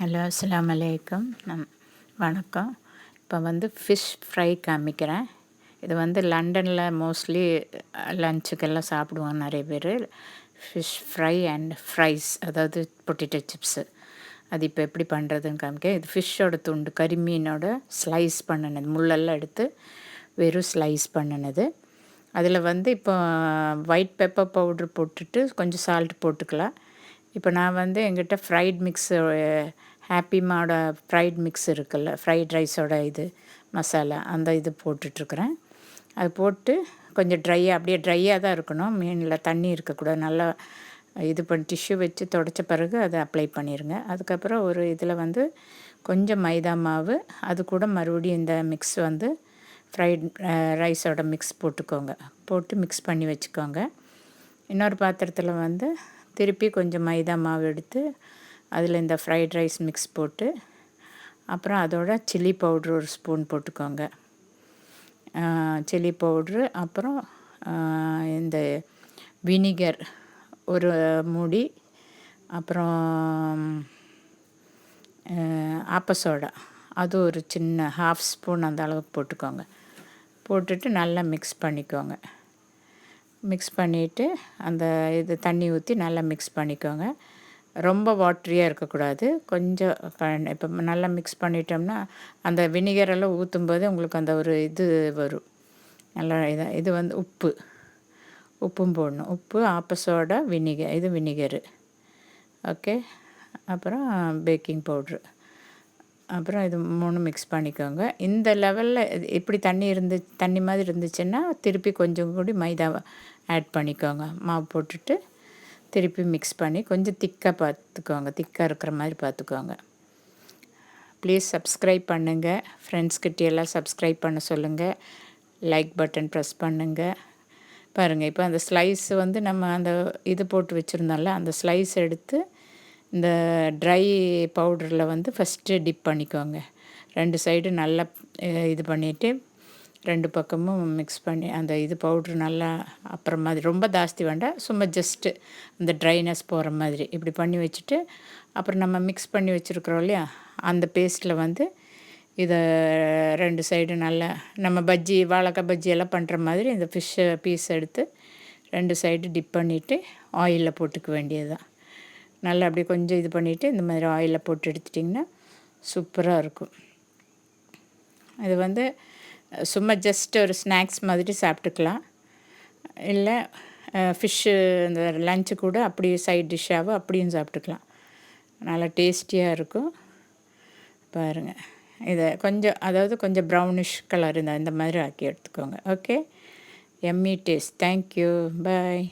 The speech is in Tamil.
ஹலோ அஸ்ஸலாமு அலைக்கும். வணக்கம். இப்போ வந்து ஃபிஷ் ஃப்ரை காமிக்கிறேன். இது வந்து லண்டனில் மோஸ்ட்லி லஞ்சுக்கெல்லாம் சாப்பிடுவாங்க நிறைய பேர். ஃபிஷ் ஃப்ரை அண்ட் ஃப்ரைஸ், அதாவது பொட்டேட்டோ சிப்ஸு. அது இப்போ எப்படி பண்ணுறதுன்னு காமிக்க. இது ஃபிஷ்ஷோட துண்டு, கரிமீனோட ஸ்லைஸ் பண்ணினது, முள்ளெல்லாம் எடுத்து வெறும் ஸ்லைஸ் பண்ணினது. அதில் வந்து இப்போ ஒயிட் பெப்பர் பவுட்ரு போட்டுட்டு கொஞ்சம் சால்ட் போட்டுக்கலாம். இப்போ நான் வந்து எங்கிட்ட ஃப்ரைட் மிக்ஸு, ஹாப்பிமாவோட ஃப்ரைட் மிக்ஸ் இருக்குல்ல, ஃப்ரைட் ரைஸோட இது மசாலா, அந்த இது போட்டுட்ருக்குறேன். அது போட்டு கொஞ்சம் அப்படியே ட்ரையாக தான் இருக்கணும். மீனில் தண்ணி இருக்கக்கூடாது. நல்லா இது பண்ணி டிஷ்யூ வச்சு தொடச்ச பிறகு அதை அப்ளை பண்ணிடுங்க. அதுக்கப்புறம் ஒரு இதில் வந்து கொஞ்சம் மைதா மாவு, அது கூட மறுபடியும் இந்த மிக்ஸ் வந்து ஃப்ரைட் ரைஸோட மிக்ஸ் போட்டுக்கோங்க. போட்டு மிக்ஸ் பண்ணி வச்சுக்கோங்க. இன்னொரு பாத்திரத்தில் வந்து திருப்பி கொஞ்சம் மைதா மாவு எடுத்து அதில் இந்த ஃப்ரைட் ரைஸ் மிக்ஸ் போட்டு, அப்புறம் அதோட சில்லி பவுட்ரு ஒரு ஸ்பூன் போட்டுக்கோங்க. சில்லி பவுட்ரு, அப்புறம் இந்த வினிகர் ஒரு மூடி, அப்புறம் ஆப்பசோடா அது ஒரு சின்ன ஹாஃப் ஸ்பூன் அந்த அளவுக்கு போட்டுக்கோங்க. போட்டுட்டு நல்லா மிக்ஸ் பண்ணிக்கோங்க. மிக்ஸ் பண்ணிவிட்டு அந்த இது தண்ணி ஊற்றி நல்லா மிக்ஸ் பண்ணிக்கோங்க. ரொம்ப வாட்ரியாக இருக்கக்கூடாது. கொஞ்சம் இப்போ நல்லா மிக்ஸ் பண்ணிட்டோம்னா அந்த வினிகரெல்லாம் ஊற்றும்போது உங்களுக்கு அந்த ஒரு இது வரும். நல்லா இது வந்து உப்பும் போடணும். உப்பு, ஆப்பசோடா, வினிகர், இது வினிகரு. ஓகே. அப்புறம் பேக்கிங் பவுட்ரு, அப்புறம் இது 3 மிக்ஸ் பண்ணிக்கோங்க. இந்த லெவலில் இப்படி தண்ணி மாதிரி இருந்துச்சுன்னா திருப்பி கொஞ்சம் கூடி மைதாவை ஆட் பண்ணிக்கோங்க. மாவு போட்டுட்டு திருப்பி மிக்ஸ் பண்ணி கொஞ்சம் திக்காக இருக்கிற மாதிரி பார்த்துக்கோங்க. ப்ளீஸ் சப்ஸ்கிரைப் பண்ணுங்கள். ஃப்ரெண்ட்ஸ்கிட்டையெல்லாம் சப்ஸ்கிரைப் பண்ண சொல்லுங்கள். லைக் பட்டன் ப்ரெஸ் பண்ணுங்கள். பாருங்கள், இப்போ அந்த ஸ்லைஸ் வந்து நம்ம அந்த இது போட்டு வச்சுருந்தோம்ல, அந்த ஸ்லைஸ் எடுத்து இந்த ட்ரை பவுடரில் வந்து ஃபஸ்ட்டு டிப் பண்ணிக்கோங்க. 2 சைடு நல்லா இது பண்ணிவிட்டு 2 பக்கமும் மிக்ஸ் பண்ணி அந்த இது பவுட்ரு நல்லா அப்புறம் மாதிரி ரொம்ப ஜாஸ்தி வேண்டாம், சும்மா ஜஸ்ட்டு அந்த ட்ரைனஸ் போகிற மாதிரி இப்படி பண்ணி வச்சுட்டு, அப்புறம் நம்ம மிக்ஸ் பண்ணி வச்சுருக்குறோம் இல்லையா, அந்த பேஸ்ட்டில் வந்து இதை 2 சைடு நல்லா நம்ம வாழைக்காய் பஜ்ஜி எல்லாம் பண்ணுற மாதிரி இந்த ஃபிஷ்ஷை பீஸ் எடுத்து 2 சைடு டிப் பண்ணிவிட்டு ஆயிலில் போட்டுக்க வேண்டியது தான். நல்லா அப்படியே கொஞ்சம் இது பண்ணிவிட்டு இந்த மாதிரி ஆயிலில் போட்டு எடுத்துட்டிங்கன்னா சூப்பராக இருக்கும். இது வந்து சும்மா ஜஸ்ட் ஒரு ஸ்நாக்ஸ் மாதிரி சாப்பிட்டுக்கலாம். இல்லை ஃபிஷ்ஷு இந்த லஞ்சு கூட அப்படியே சைட் டிஷ்ஷாகவும் அப்படியும் சாப்பிட்டுக்கலாம். நல்லா டேஸ்டியாக இருக்கும். பாருங்கள், இதை கொஞ்சம் அதாவது கொஞ்சம் ப்ரௌனிஷ் கலர் இந்த மாதிரி ஆக்கி எடுத்துக்கோங்க. Okay, yummy taste. தேங்க்யூ, பாய்.